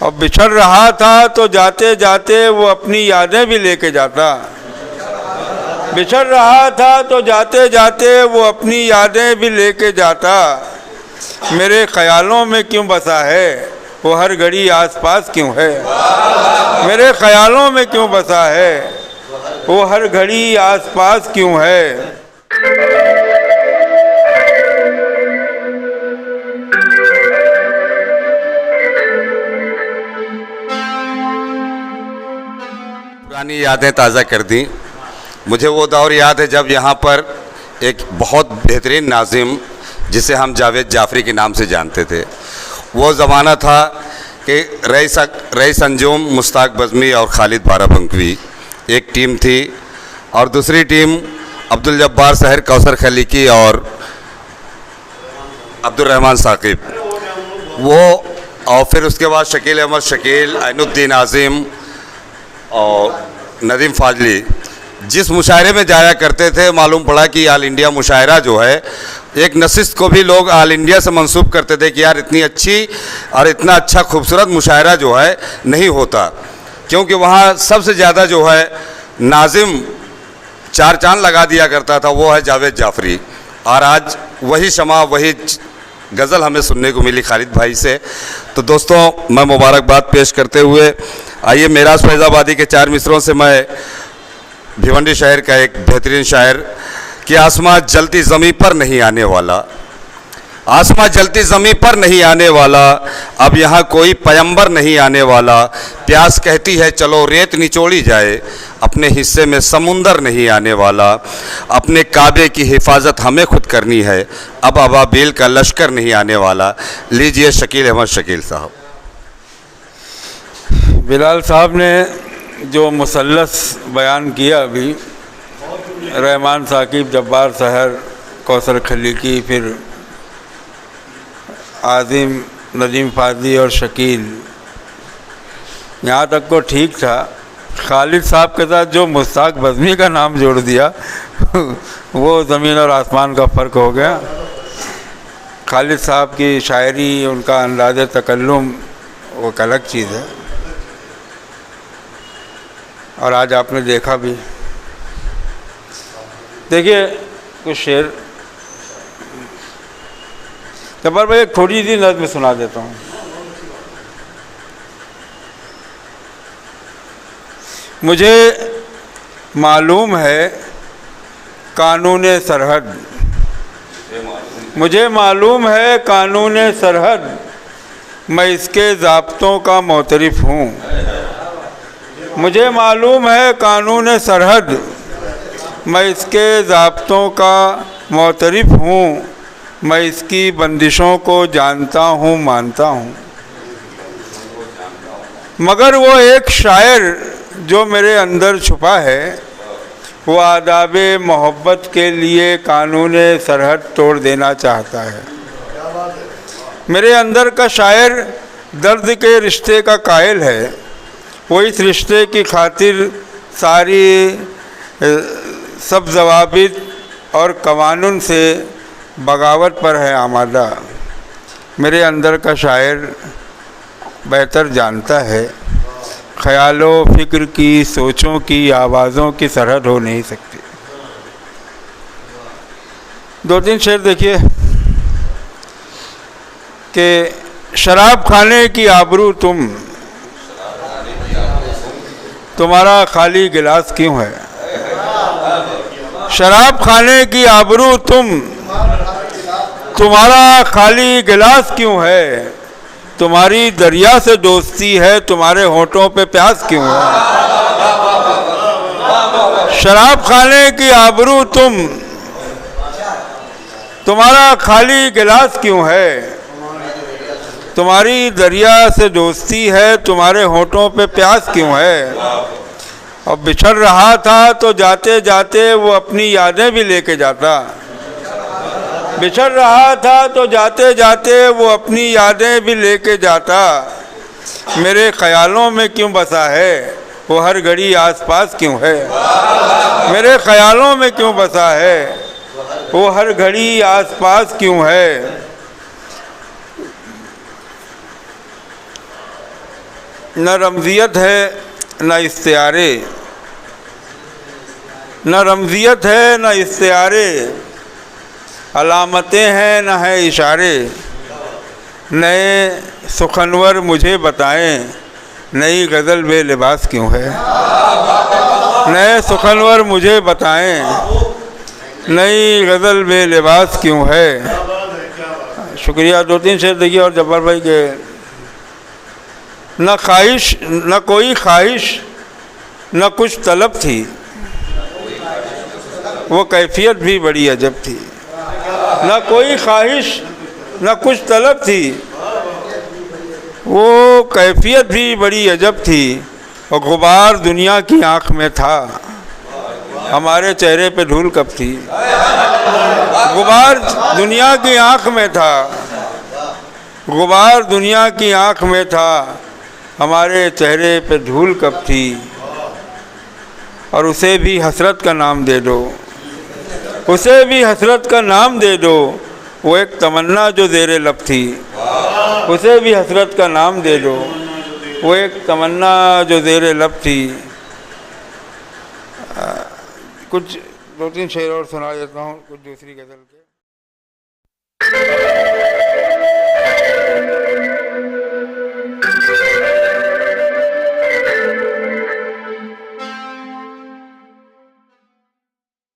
और बिछड़ रहा था तो जाते जाते वो अपनी यादें भी लेके जाता। बिछड़ रहा था तो जाते जाते वो अपनी यादें भी लेके जाता। मेरे ख्यालों में क्यों बसा है, वो हर घड़ी आसपास क्यों है। मेरे ख्यालों में क्यों बसा है, वो हर घड़ी आसपास क्यों है। पुरानी यादें ताज़ा कर दी। मुझे वो दौर याद है जब यहाँ पर एक बहुत बेहतरीन नाज़िम जिसे हम जावेद जाफरी के नाम से जानते थे, वो ज़माना था कि रईस अंजुम, मुश्ताक बज़मी और खालिद बाराबंकवी एक टीम थी, और दूसरी टीम अब्दुल जब्बार सहर, कौसर खलीकी और अब्दुल रहमान साकिब, वो, और फिर उसके बाद शकील अहमद शकील, ऐनुद्दीन आज़िम और नदीम फाजली जिस मुशायरे में जाया करते थे, मालूम पड़ा कि ऑल इंडिया मुशायरा जो है, एक नशिस्त को भी लोग ऑल इंडिया से मंसूब करते थे कि यार इतनी अच्छी और इतना अच्छा खूबसूरत मुशायरा जो है नहीं होता, क्योंकि वहाँ सबसे ज़्यादा जो है नाज़िम चार चांद लगा दिया करता था, वो है जावेद जाफरी। और आज वही शमा, वही गज़ल हमें सुनने को मिली खालिद भाई से। तो दोस्तों, मैं मुबारकबाद पेश करते हुए आइए मेराज फैज़ाबादी के चार मिसरों से मैं भिवंडी शहर का एक बेहतरीन शायर कि आसमां जलती ज़मीं पर नहीं आने वाला, आसमां जलती ज़मीं पर नहीं आने वाला, अब यहाँ कोई पैगंबर नहीं आने वाला, प्यास कहती है चलो रेत निचोड़ी जाए, अपने हिस्से में समुंदर नहीं आने वाला, अपने काबे की हिफाजत हमें खुद करनी है, अब अबाबील का लश्कर नहीं आने वाला। लीजिए शकील अहमद शकील साहब। बिलाल साहब ने जो मुसल्लस बयान किया अभी, रहमान साकिब, जब्बार सहर, कौसर खलीकी, फिर आज़िम, नदीम फाजली और शकील, यहाँ तक तो ठीक था। खालिद साहब के साथ जो मुश्ताक बज़मी का नाम जोड़ दिया वो ज़मीन और आसमान का फ़र्क हो गया। खालिद साहब की शायरी, उनका अंदाज़ तकल्लुम वो एक अलग चीज़ है, और आज आपने देखा भी। देखिए कुछ शेर, जब्बार भाई एक थोड़ी सी नज़्म सुना देता हूँ। मुझे मालूम है कानून सरहद, मुझे मालूम है कानून सरहद, मैं इसके ज़ाब्तों का मोतरिफ़ हूँ। मुझे मालूम है कानून सरहद, मैं इसके ज़ाब्तों का मोतरिफ़ हूँ, मैं इसकी बंदिशों को जानता हूँ, मानता हूँ। मगर वो एक शायर जो मेरे अंदर छुपा है, वो आदाब मोहब्बत के लिए कानून सरहद तोड़ देना चाहता है। मेरे अंदर का शायर दर्द के रिश्ते का कायल है, वो इस रिश्ते की खातिर सारी सब ज़वाबित और कवानुन से बगावत पर है आमादा। मेरे अंदर का शायर बेहतर जानता है, ख्यालों फ़िक्र की, सोचों की, आवाज़ों की सरहद हो नहीं सकती। दो तीन शेर देखिए कि शराब खाने की आबरू तुम्हारा खाली गिलास क्यों है। शराब खाने की आबरू तुम्हारा खाली गिलास क्यों है। तुम्हारी दरिया से दोस्ती है, तुम्हारे होठों पे प्यास क्यों है। शराब खाने की आबरू तुम्हारा खाली गिलास क्यों है। तुम्हारी दरिया से दोस्ती है, तुम्हारे होठों पे प्यास क्यों है। और बिछड़ रहा था तो जाते जाते वो अपनी यादें भी लेके जाता। बिछड़ रहा था तो जाते जाते वो अपनी यादें भी लेके जाता। मेरे ख्यालों में क्यों बसा है, वो हर घड़ी आसपास क्यों है। मेरे ख्यालों में क्यों बसा है, वो हर घड़ी आसपास क्यों है। न रमज़ियत है न इस्तिआरे, न रमज़ियत है न इस्तिआरे, अलामतें हैं न है इशारे। नए सुखनवर मुझे बताएं नई गज़ल बे लिबास क्यों है। नए सुखनवर मुझे बताएं नई गज़ल बे लिबास क्यों है। शुक्रिया। 2-3 शेर देखिए और जब्बार भाई के। न ख्वाहिश न कोई ख्वाहिश न कुछ तलब थी, वो कैफियत भी बड़ी अजब थी। न कोई ख्वाहिश न कुछ तलब थी, वो कैफियत भी बड़ी अजब थी। और गुबार दुनिया की आँख में था, हमारे चेहरे पे धूल कब थी। गुबार दुनिया की आँख में था, गुबार दुनिया की आँख में था, हमारे चेहरे पे धूल कब थी। और उसे भी हसरत का नाम दे दो, उसे भी हसरत का नाम दे दो, वो एक तमन्ना जो ज़ेरे लब थी। उसे भी हसरत का नाम दे दो, वो एक तमन्ना जो ज़ेरे लब थी। कुछ 2-3 शेर और सुना देता हूँ कुछ दूसरी गज़ल के।